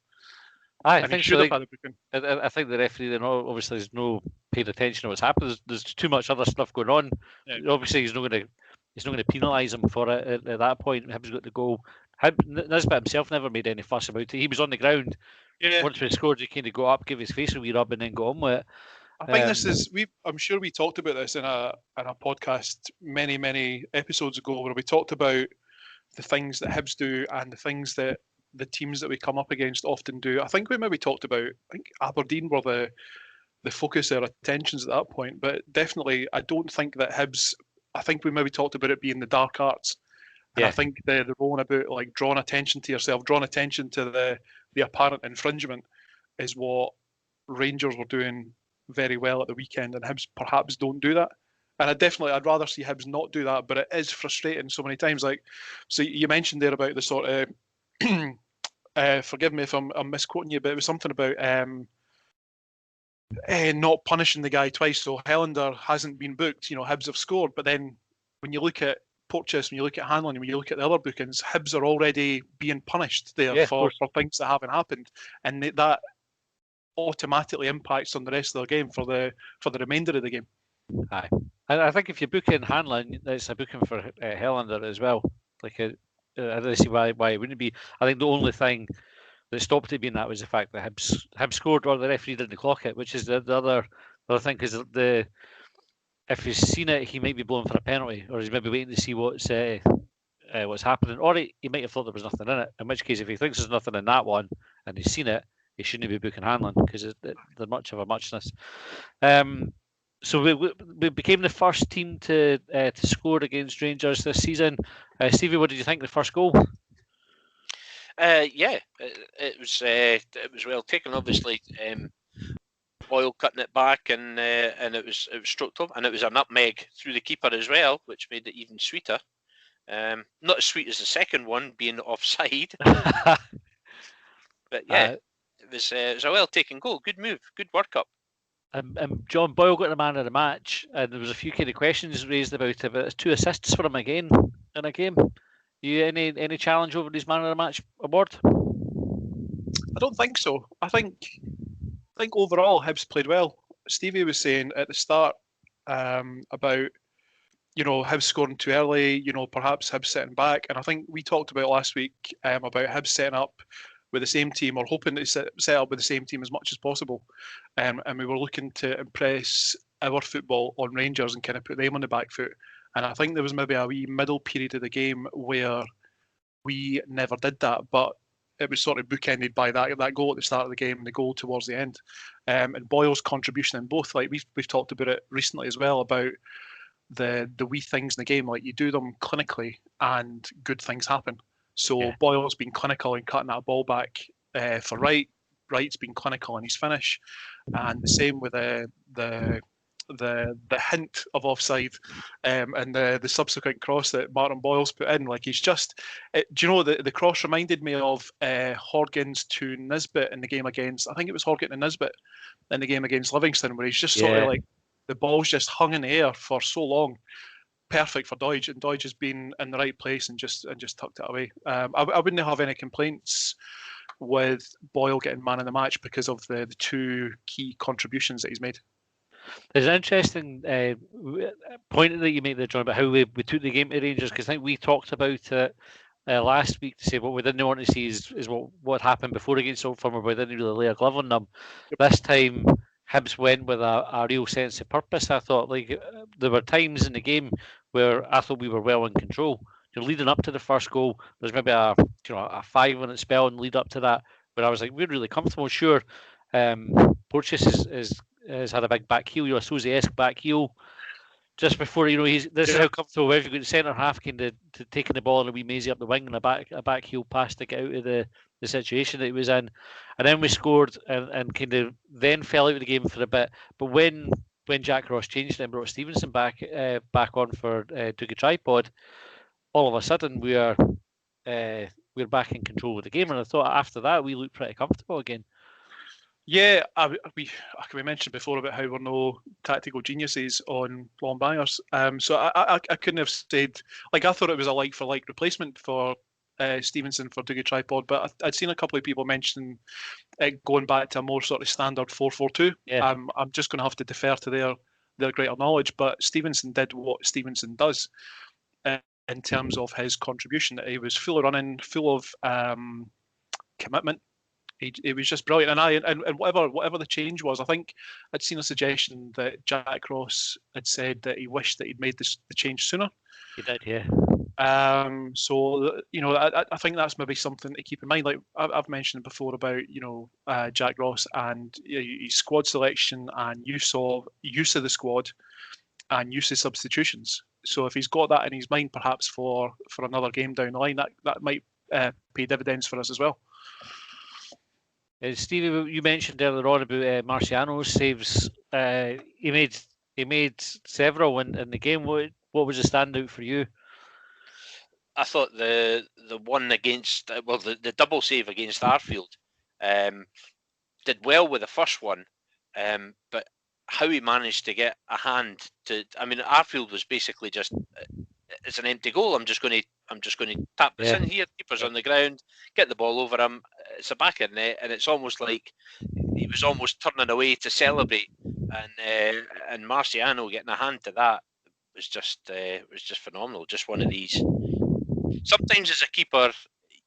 I think should have had a booking. I think the referee then obviously has no paid attention to what's happened. There's too much other stuff going on. Yeah. Obviously, he's not going to penalise him for it at that point. Hibs got the goal. Nisbet himself never made any fuss about it. He was on the ground. Yeah. Once we scored, he kind of got up, give his face a wee rub, and then go on with it. I think this is I'm sure we talked about this in a podcast many episodes ago where we talked about the things that Hibs do and the things that the teams that we come up against often do. I think we maybe talked about, I think Aberdeen were the focus of our attentions at that point, but definitely I don't think that Hibs, I think we maybe talked about it being the dark arts. And I think the rolling about like drawing attention to yourself, drawing attention to the apparent infringement is what Rangers were doing very well at the weekend, and Hibs perhaps don't do that. And I'd rather see Hibs not do that, but it is frustrating so many times. Like, so you mentioned there about the sort of forgive me if I'm misquoting you, but it was something about not punishing the guy twice. So Helander hasn't been booked, Hibs have scored, but then when you look at Porteous, when you look at Hanlon, and when you look at the other bookings, Hibs are already being punished there for things that haven't happened, and that automatically impacts on the rest of the game for the remainder of the game. Aye, I think if you book in Hanlon, it's a booking for Helander as well. Like I don't see why it wouldn't be. I think the only thing that stopped it being that was the fact that Hibs scored or the referee didn't clock it, which is the other thing, because if he's seen it, he might be blown for a penalty, or he's maybe waiting to see what's happening, or he might have thought there was nothing in it. In which case, if he thinks there's nothing in that one and he's seen it, he shouldn't be booking Hanlon because they're much of a muchness. So we became the first team to score against Rangers this season. Stevie, what did you think of the first goal? It was well taken. Obviously, Boyle cutting it back, and it was stroked up, and it was a nutmeg through the keeper as well, which made it even sweeter. Not as sweet as the second one being offside, but yeah, it was a well taken goal. Good move, good work up. John Boyle got the man of the match, and there was a few kind of questions raised about it, but it's 2 assists for him again in a game. You any challenge over his man of the match award? I don't think so. I think overall Hibs played well. Stevie was saying at the start about Hibs scoring too early, perhaps Hibs setting back, and I think we talked about last week about Hibs setting up with the same team, or hoping to set up with the same team as much as possible, and we were looking to impress our football on Rangers and kind of put them on the back foot. And I think there was maybe a wee middle period of the game where we never did that, but it was sort of bookended by that goal at the start of the game and the goal towards the end. And Boyle's contribution in both, like we've talked about it recently as well, about the wee things in the game, like you do them clinically and good things happen. So Boyle's been clinical in cutting that ball back for Wright. Wright's been clinical in his finish, and the same with the hint of offside and the subsequent cross that Martin Boyle's put in. Like he's just, do you know, the cross reminded me of Horgan's to Nisbet in the game against, I think it was Horgan and Nisbet in the game against Livingston, where he's just sort of like, the ball's just hung in the air for so long. Perfect for Doidge, and Doidge has been in the right place and just tucked it away. I wouldn't have any complaints with Boyle getting man of the match because of the 2 key contributions that he's made. There's an interesting point that you made there, John, about how we took the game to Rangers, because I think we talked about it last week to say what we didn't want to see is what happened before against Old Firm, but we didn't really lay a glove on them. This time, Hibs went with a real sense of purpose. I thought there were times in the game where I thought we were well in control. Leading up to the first goal, there's maybe a 5-minute spell and lead up to that where I was like, we're really comfortable. Sure, Porteous has had a big back heel, a Suzy-esque back heel. Just before, this is how comfortable we've got the centre half kind of taking the ball and a wee mazy up the wing and a back heel pass to get out of the situation that he was in. And then we scored and kind of then fell out of the game for a bit. But when Jack Ross changed and brought Stevenson back on for Took a Tripod, all of a sudden we're back in control of the game. And I thought after that we looked pretty comfortable again. Yeah, we mentioned before about how we're no tactical geniuses on Longbangers. So I couldn't have said, I thought it was a like-for-like replacement for Stevenson for Dougie Tripod, but I'd seen a couple of people mention it going back to a more sort of standard 4-4-2. Yeah. I'm just going to have to defer to their greater knowledge, but Stevenson did what Stevenson does in terms of his contribution. He was full of running, full of commitment. It was just brilliant, and whatever the change was, I think I'd seen a suggestion that Jack Ross had said that he wished that he'd made the change sooner. He did, yeah. So I think that's maybe something to keep in mind. Like I've mentioned before about Jack Ross and his squad selection and use of the squad and use of substitutions. So if he's got that in his mind, perhaps for another game down the line, that might pay dividends for us as well. Stevie, you mentioned earlier on about Marciano's saves. He made several in the game. What was the standout for you? I thought the one against the double save against Arfield did well with the first one, but how he managed to get a hand to. I mean, Arfield was basically just. It's an empty goal. I'm just going to tap this in here. Keeper's on the ground. Get the ball over him. It's a back of the net, and it's almost like he was almost turning away to celebrate. And Marciano getting a hand to that was just phenomenal. Just one of these. Sometimes as a keeper,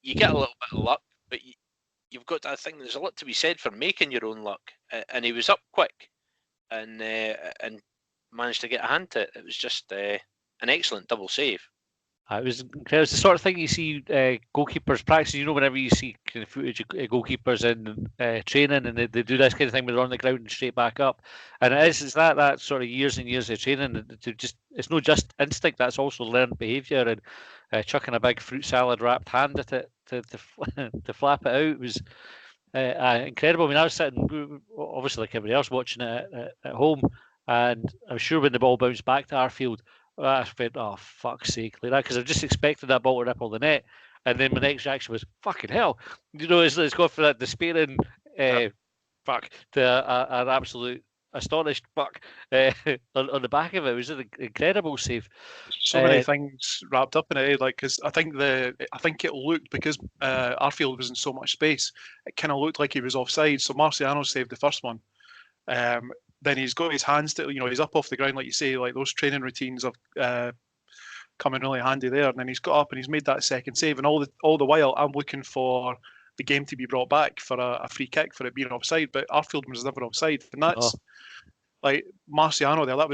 you get a little bit of luck, but you've got. I think there's a lot to be said for making your own luck. And he was up quick, and managed to get a hand to it. It was just. An excellent double save. It was incredible. It's the sort of thing you see goalkeepers practice. Whenever you see kind of footage of goalkeepers in training, and they do this kind of thing where they're on the ground and straight back up. And it's that sort of years and years of training. It's not just instinct. That's also learned behaviour. And chucking a big fruit salad wrapped hand at it to flap it out was incredible. I mean, I was sitting, obviously like everybody else, watching it at home, and I'm sure when the ball bounced back to Arfield, I went, oh, fuck's sake, like that, because I just expected that ball to ripple the net. And then my next reaction was, fucking hell. It's gone for that despairing fuck to an absolute astonished fuck on the back of it. It was an incredible save. So many things wrapped up in it, because I think it looked, because Arfield was in so much space, it kind of looked like he was offside. So Marciano saved the first one. Then he's got his hands to, he's up off the ground, like you say, like those training routines have come in really handy there. And then he's got up and he's made that second save. And all the while, I'm looking for the game to be brought back for a free kick for it being offside. But Arfield was never offside, and that's like Marciano there. That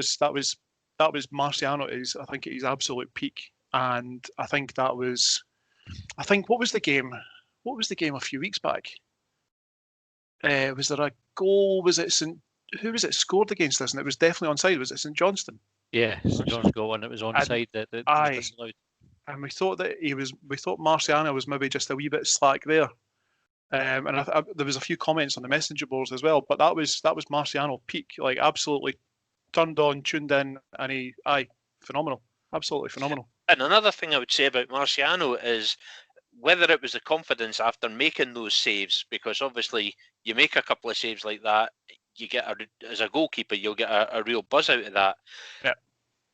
was Marciano. I think at his absolute peak. And I think what was the game? What was the game a few weeks back? Was there a goal? Who was it scored against us? And it was definitely onside. Was it St Johnston? Yeah, St John's got one that was onside. And we thought Marciano was maybe just a wee bit slack there. And there was a few comments on the messenger boards as well. But that was Marciano peak, like absolutely turned on, tuned in, and phenomenal, absolutely phenomenal. And another thing I would say about Marciano is whether it was the confidence after making those saves, because obviously you make a couple of saves like that. You get as a goalkeeper, you'll get a real buzz out of that. Yeah.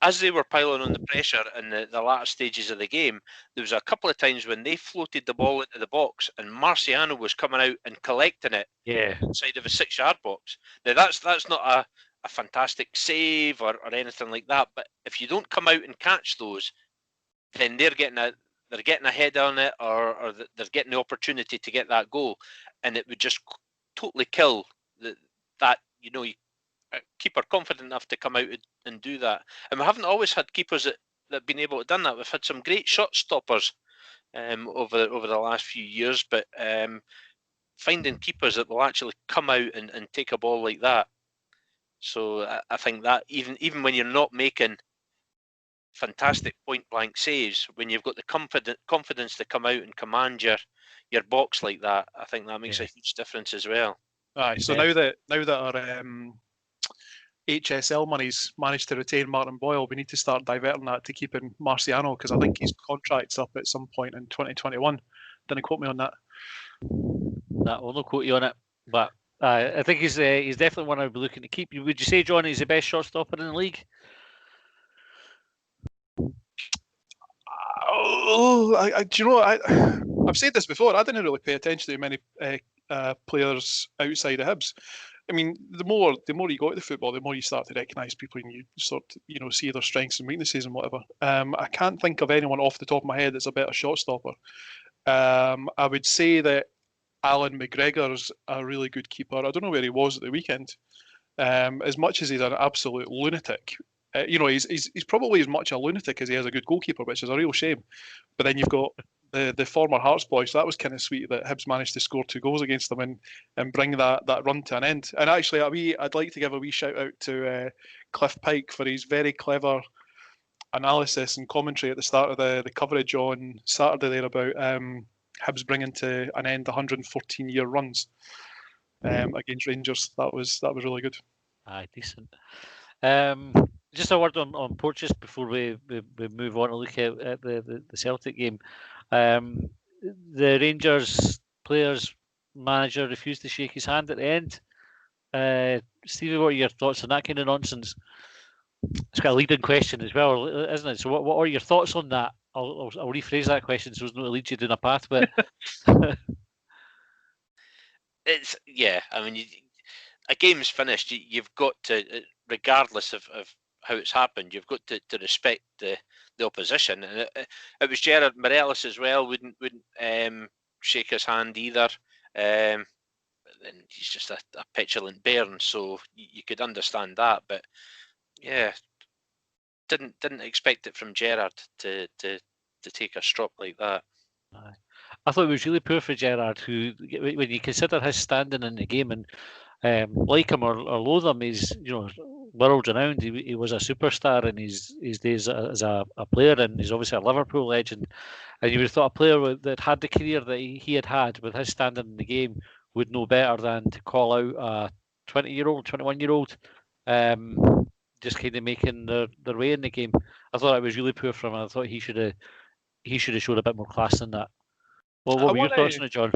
As they were piling on the pressure in the latter stages of the game, there was a couple of times when they floated the ball into the box and Marciano was coming out and collecting it inside of a 6-yard box. Now that's not a fantastic save or anything like that, but if you don't come out and catch those, then they're getting the they're getting ahead on it, or they're getting the opportunity to get that goal, and it would just totally kill that. Keeper confident enough to come out and do that. And we haven't always had keepers that have been able to do that. We've had some great shot stoppers over the last few years, but finding keepers that will actually come out and take a ball like that. So I think that even when you're not making fantastic point blank saves, when you've got the confidence to come out and command your box like that, I think that makes a huge difference as well. Aye, so now that our HSL money's managed to retain Martin Boyle, we need to start diverting that to keeping Marciano, because I think his contract's up at some point in 2021. Didn't quote me on that. That will not quote you on it, but I think he's definitely one I'd be looking to keep. Would you say, John, he's the best shot stopper in the league? Do you know what? I've said this before. I didn't really pay attention to many players outside of Hibs. I mean, the more you go to the football, the more you start to recognise people, and you sort of, see their strengths and weaknesses and whatever. I can't think of anyone off the top of my head that's a better shot stopper. I would say that Alan McGregor's a really good keeper. I don't know where he was at the weekend. As much as he's an absolute lunatic, he's probably as much a lunatic as he is a good goalkeeper, which is a real shame. But then you've got the former Hearts boy, so that was kind of sweet that Hibs managed to score 2 goals against them and bring that run to an end. And actually, I'd like to give a wee shout out to Cliff Pike for his very clever analysis and commentary at the start of the coverage on Saturday there about Hibs bringing to an end 114-year runs against Rangers. That was really good. Aye, decent. Just a word on Porteous before we move on to look at the Celtic game. The Rangers players manager refused to shake his hand at the end. Stevie, what are your thoughts on that kind of nonsense? It's got a leading question as well, isn't it? So what are your thoughts on that? I'll rephrase that question so it's not to lead you down a path, but it's I mean, a game's finished. You've got to, regardless of how it's happened, you've got to respect the opposition. And it was Gerrard. Morelos as well wouldn't shake his hand either. And he's just a petulant bairn, so you could understand that. But yeah, didn't expect it from Gerrard to take a strop like that. I thought it was really poor for Gerrard, who, when you consider his standing in the game, and like him or loathe him, he's world renowned. He was a superstar in his days as a player, and he's obviously a Liverpool legend. And you would have thought a player that had the career that he had with his standing in the game would know better than to call out a 20-year-old, 21-year-old, just kind of making their way in the game. I thought it was really poor from him. I thought he should have showed a bit more class than that. Well, what were your thoughts on it, John?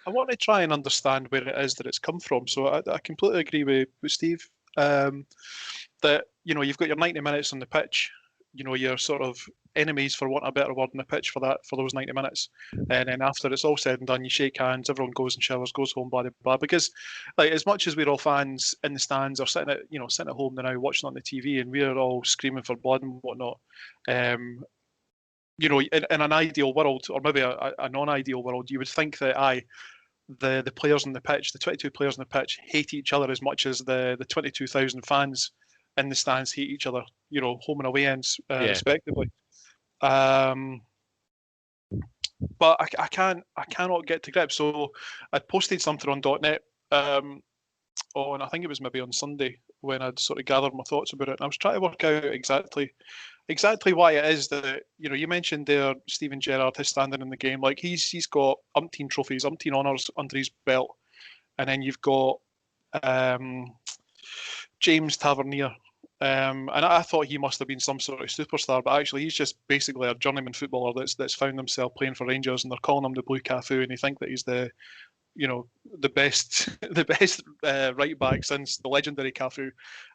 I want to try and understand where it is that it's come from. So I completely agree with Steve that you've got your 90 minutes on the pitch. Your sort of enemies, for want of a better word, on the pitch for those 90 minutes, and then after it's all said and done, you shake hands, everyone goes and showers, goes home, blah blah blah. Because as much as we're all fans in the stands or sitting at home now watching on the TV, and we're all screaming for blood and whatnot. In an ideal world, or maybe a non-ideal world, you would think that the players on the pitch, the 22 players on the pitch, hate each other as much as the 22,000 fans in the stands hate each other, home and away ends, respectively. But I cannot get to grips. So I posted something on .net on, I think it was maybe on Sunday, when I'd sort of gathered my thoughts about it. And I was trying to work out exactly why it is that, you mentioned there Steven Gerrard, his standing in the game. Like he's got umpteen trophies, umpteen honours under his belt. And then you've got James Tavernier. And I thought he must have been some sort of superstar, but actually he's just basically a journeyman footballer that's found himself playing for Rangers, and they're calling him the Blue Cafu, and they think that he's the best right back since the legendary Cafu.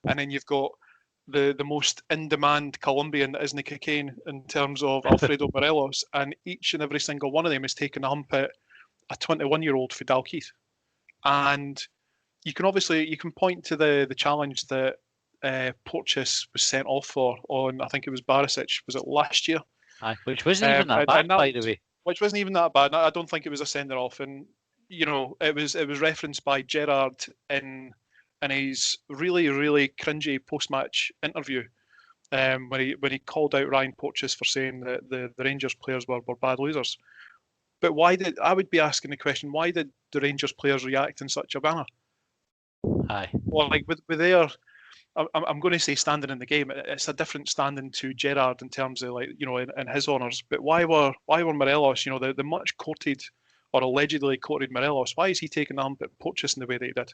And then you've got the most in-demand Colombian that isn't cocaine in terms of Alfredo Morelos, and each and every single one of them is taking a hump at a 21-year-old for Dalkeith. And you can point to the challenge that Porteous was sent off for on, I think it was Barisic, was it last year? Aye, which wasn't even that bad, by the way. Which wasn't even that bad. I don't think it was a sender off, and it was referenced by Gerrard in his really, really cringy post match interview, when he called out Ryan Porteous for saying that the Rangers players were bad losers. But I would be asking the question, why did the Rangers players react in such a manner? Aye. Well, like with their, I'm going to say standing in the game. It's a different standing to Gerrard in terms of in his honours. But why were Morelos, the much courted or allegedly courted Morelos, why is he taking the hump at Porteous in the way that he did?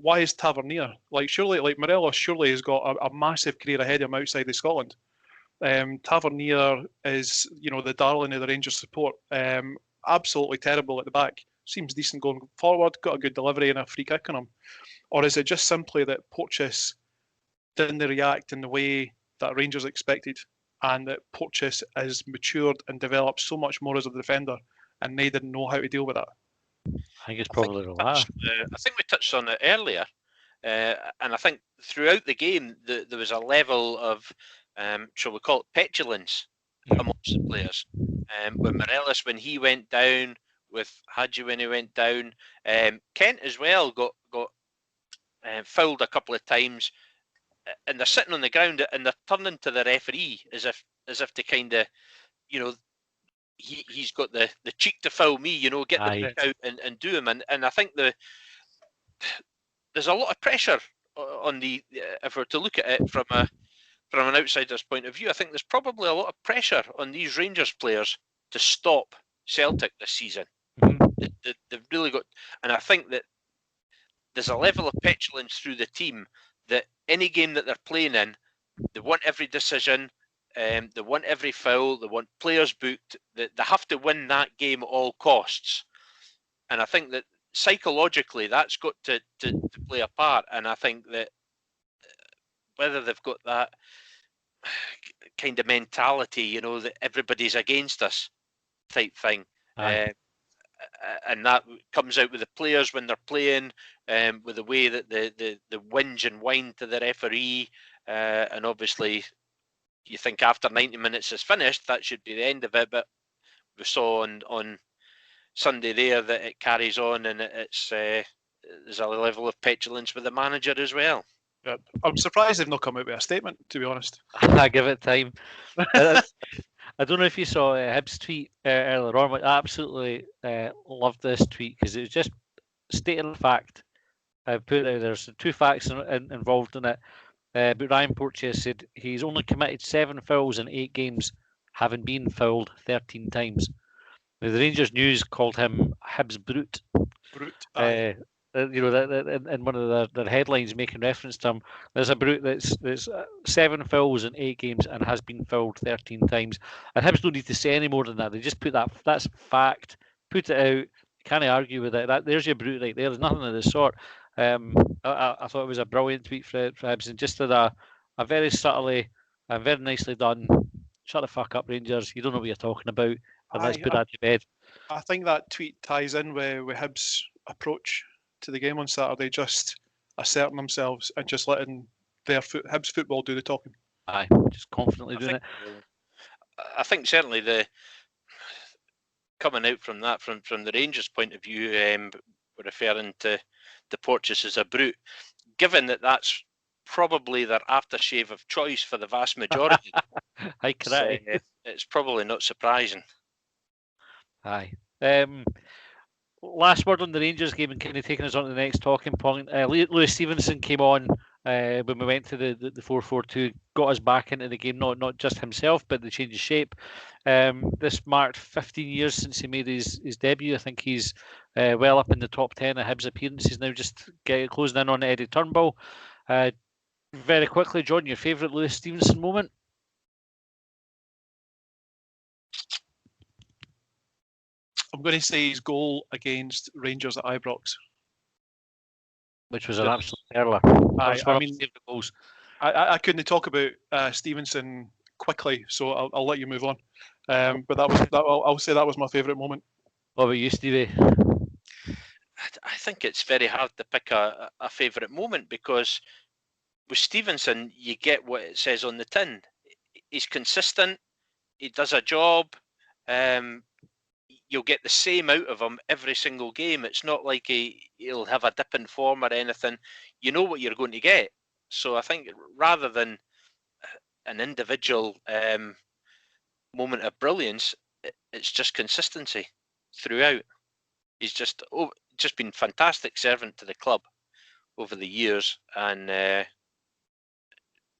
Why is Tavernier Morelos surely has got a massive career ahead of him outside of Scotland. Tavernier is the darling of the Rangers support. Absolutely terrible at the back. Seems decent going forward. Got a good delivery and a free kick on him. Or is it just simply that Porteous didn't react in the way that Rangers expected, and that Porteous has matured and developed so much more as a defender, and they didn't know how to deal with that? I think it's probably the latter. I think we touched on it earlier, and I think throughout the game there was a level of, shall we call it, petulance amongst the players. With Morelos when he went down, with Hadji when he went down, Kent as well got fouled a couple of times, and they're sitting on the ground and they're turning to the referee as if to kind of, he's got the cheek to foul me, get the pick out and do him, and I think there's a lot of pressure on if we're to look at it from an outsider's point of view. I think there's probably a lot of pressure on these Rangers players to stop Celtic this season. They've really got, and I think that there's a level of petulance through the team that any game that they're playing in, they want every decision, they want every foul, they want players booked, they have to win that game at all costs. And I think that psychologically that's got to play a part. And I think that whether they've got that kind of mentality, that everybody's against us type thing, and that comes out with the players when they're playing, with the way that the whinge and whine to the referee, and obviously you think after 90 minutes is finished, that should be the end of it, but we saw on Sunday there that it carries on, and there's a level of petulance with the manager as well. Yeah, I'm surprised they've not come out with a statement, to be honest. I give it time. I don't know if you saw Hibs' tweet earlier on, but I absolutely loved this tweet because it was just stating the fact. There's 2 facts involved in it. But Ryan Porteous said he's only committed 7 fouls in 8 games, having been fouled 13 times. Now, the Rangers News called him Hibs Brute. In one of their headlines making reference to him, there's a brute that's 7 fouls in 8 games and has been fouled 13 times. And Hibs don't need to say any more than that. They just put that's fact, put it out, can't argue with it. There's your brute right there. There's nothing of the sort. I thought it was a brilliant tweet for Hibs, and just did a very subtly and very nicely done. Shut the fuck up, Rangers. You don't know what you're talking about. And let's put that to bed. I think that tweet ties in with Hibs' approach to the game on Saturday, just asserting themselves and just letting their Hibs football do the talking. Aye, just confidently doing it. I think certainly the coming out from that, from the Rangers' point of view, we're referring to the Porteous as a brute, given that that's probably their aftershave of choice for the vast majority. It's probably not surprising. Aye. Last word on the Rangers game and kind of taking us on to the next talking point. Lewis Stevenson came on when we went to the 4-4-2, got us back into the game, not just himself, but the change of shape. This marked 15 years since he made his debut. I think he's well up in the top 10 of Hibs appearances now, just closing in on Eddie Turnbull. Very quickly, John, your favourite Lewis Stevenson moment? I'm going to say his goal against Rangers at Ibrox, which was an absolute perler. I couldn't talk about Stevenson quickly, so I'll let you move on. But I'll say that was my favourite moment. What about you, Stevie? I think it's very hard to pick a favourite moment, because with Stevenson, you get what it says on the tin. He's consistent. he does a job. You'll get the same out of him every single game. It's not like he'll have a dip in form or anything. You know what you're going to get. So I think rather than an individual moment of brilliance, it's just consistency throughout. He's just been fantastic servant to the club over the years, and to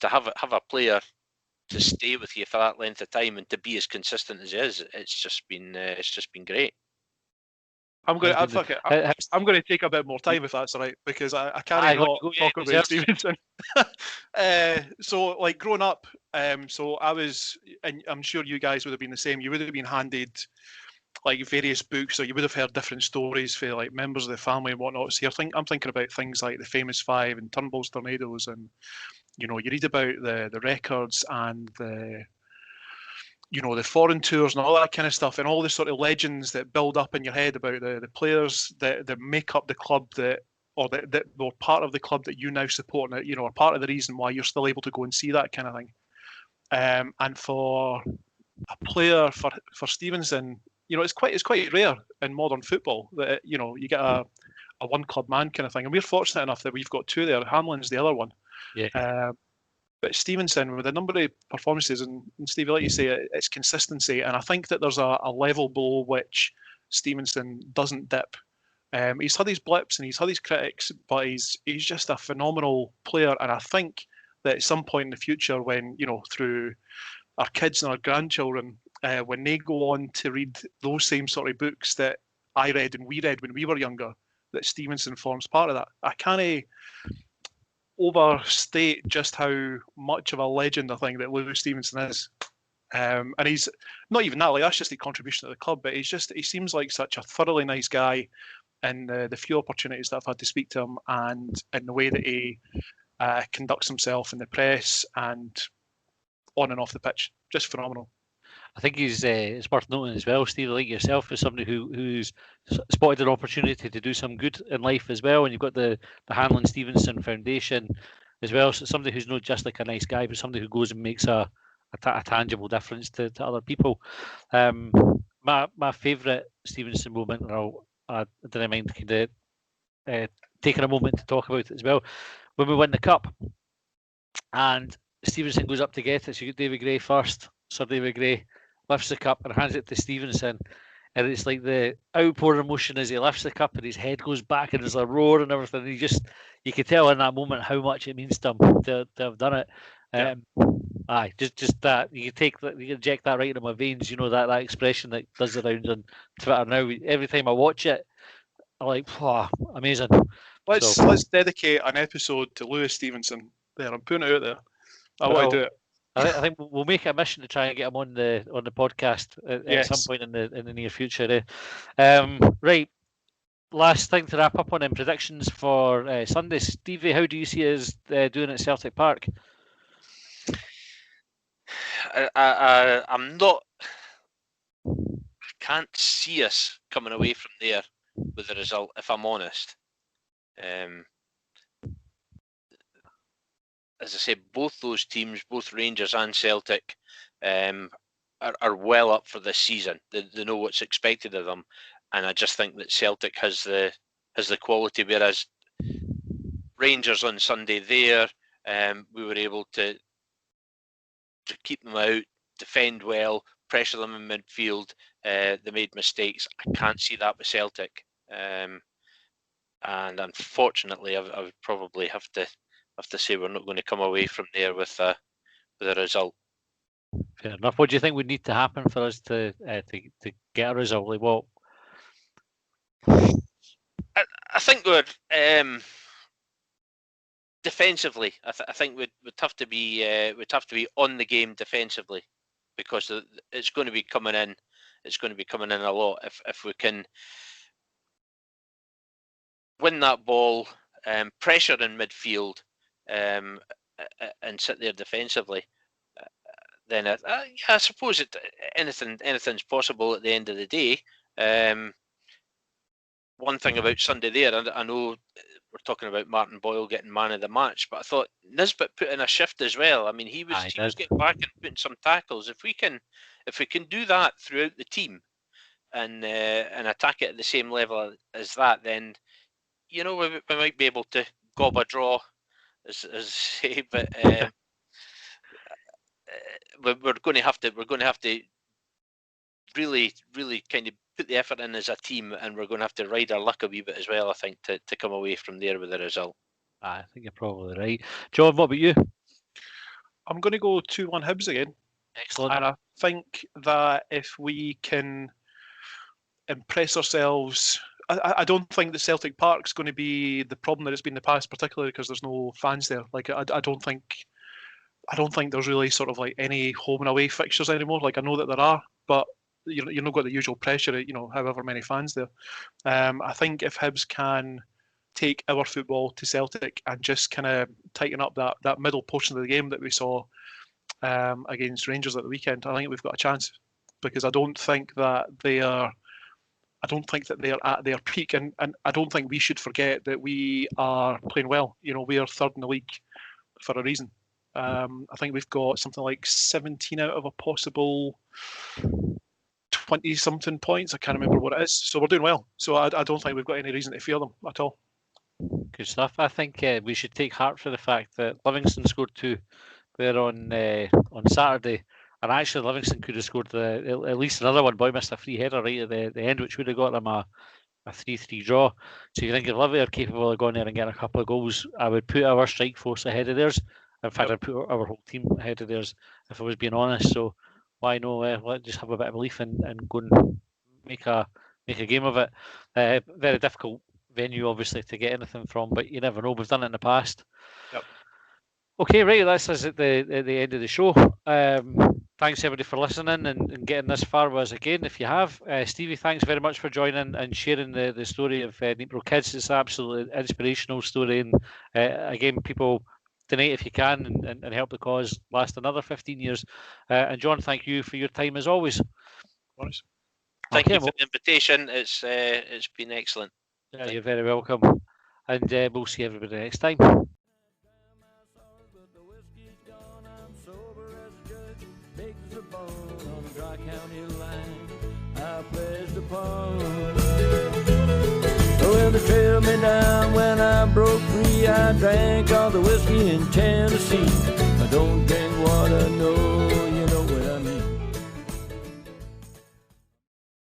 have a player to stay with you for that length of time and to be as consistent as he is, it's just been great. I'm going to take a bit more time if that's all right, because I can't not talk about Stevenson. So, like, growing up, so I was, and I'm sure you guys would have been the same. You would have been handed like various books, or you would have heard different stories for like members of the family and whatnot. So I'm thinking about things like the Famous Five and Turnbull's Tornadoes, and you read about the records and the foreign tours and all that kind of stuff, and all the sort of legends that build up in your head about the players that make up the club that were part of the club that you now support, and are part of the reason why you're still able to go and see that kind of thing. And for a player for Stevenson, it's quite rare in modern football that you get a one club man kind of thing, and we're fortunate enough that we've got two there. Hamlin's the other one. Yeah. But Stevenson, with a number of performances, and Stevie, like you say, it's consistency, and I think that there's a level below which Stevenson doesn't dip. He's had his blips and he's had his critics, but he's just a phenomenal player, and I think that at some point in the future, when through our kids and our grandchildren, when they go on to read those same sort of books that I read and we read when we were younger, that Stevenson forms part of that. I can't overstate just how much of a legend I think that Lewis Stevenson is. And he's not even that, like, that's just a contribution to the club, but he seems like such a thoroughly nice guy, and the few opportunities that I've had to speak to him, and in the way that he conducts himself in the press and on and off the pitch, just phenomenal. I think it's worth noting as well, Steve, like yourself, as somebody who's spotted an opportunity to do some good in life as well, and you've got the Hanlon Stevenson Foundation as well. So somebody who's not just like a nice guy, but somebody who goes and makes a tangible difference to other people. My favourite Stevenson moment, and I didn't mind kind of taking a moment to talk about it as well, when we win the cup, and Stevenson goes up to get it. So you get David Gray first. Sir David Gray lifts the cup and hands it to Stevenson, and it's like the outpouring emotion as he lifts the cup and his head goes back and there's a roar and everything. And you could tell in that moment how much it means to him to have done it. Yeah. Just that you inject that right into my veins. That expression that does the rounds on Twitter now. Every time I watch it, I'm like, wow, amazing. Let's dedicate an episode to Lewis Stevenson. There, I'm putting it out there. I want to do it. I think we'll make it a mission to try and get him on the podcast at some point in the near future. Right, last thing to wrap up on, predictions for Sunday. Stevie, how do you see us doing at Celtic Park? I'm not. I can't see us coming away from there with the result, if I'm honest. As I say, both those teams, both Rangers and Celtic, are well up for this season. They know what's expected of them, and I just think that Celtic has the quality. Whereas Rangers on Sunday, we were able to keep them out, defend well, pressure them in midfield. They made mistakes. I can't see that with Celtic, and unfortunately, I would probably have to say we're not going to come away from there with a result. Fair enough. What do you think would need to happen for us to get a result? Like what? I think we're defensively. I think we'd have to be on the game defensively, because it's going to be coming in. It's going to be coming in a lot. If we can win that ball, pressure in midfield, and sit there defensively, then I suppose anything's possible at the end of the day. One thing about Sunday there, I know we're talking about Martin Boyle getting man of the match, but I thought Nisbet put in a shift as well. I mean, he was getting back and putting some tackles. If we can do that throughout the team and attack it at the same level as that, then we might be able to gob a draw, as say, but we're going to have to really, really kind of put the effort in as a team, and we're going to have to ride our luck a wee bit as well, I think, to come away from there with a result. I think you're probably right. John, what about you? I'm going to go 2-1 Hibs again. Excellent. And I think that if we can impress ourselves, I don't think that Celtic Park's going to be the problem that it's been in the past, particularly because there's no fans there. Like, I don't think there's really sort of like any home and away fixtures anymore. Like, I know that there are, but you're not got the usual pressure, however many fans there. I think if Hibs can take our football to Celtic and just kind of tighten up that middle portion of the game that we saw against Rangers at the weekend, I think we've got a chance, because I don't think that they are at their peak, and I don't think we should forget that we are playing well. We are third in the league for a reason. I think we've got something like 17 out of a possible 20-something points. I can't remember what it is. So we're doing well. So I don't think we've got any reason to fear them at all. Good stuff. I think we should take heart for the fact that Livingston scored 2 there on Saturday, and actually Livingston could have scored at least another one. Boy missed a free header right at the end, which would have got them a 3-3 draw. So you think if Livy are capable of going there and getting a couple of goals, I would put our strike force ahead of theirs. In fact, I'd put our whole team ahead of theirs, if I was being honest. So why no? Let's just have a bit of belief and go and make a game of it. Very difficult venue, obviously, to get anything from, but you never know. We've done it in the past. Yep. Okay, right. That's us at the end of the show. Thanks everybody for listening and getting this far with us again. If you have, Stevie, thanks very much for joining and sharing the story of Dnipro Kids. It's an absolutely inspirational story, and again, people, donate if you can and help the cause last another 15 years. And John, thank you for your time as always. Thank you for the invitation. It's been excellent. Yeah, you're very welcome. And we'll see everybody next time. Well, they trailed me down when I broke free. I drank all the whiskey in Tennessee. I don't drink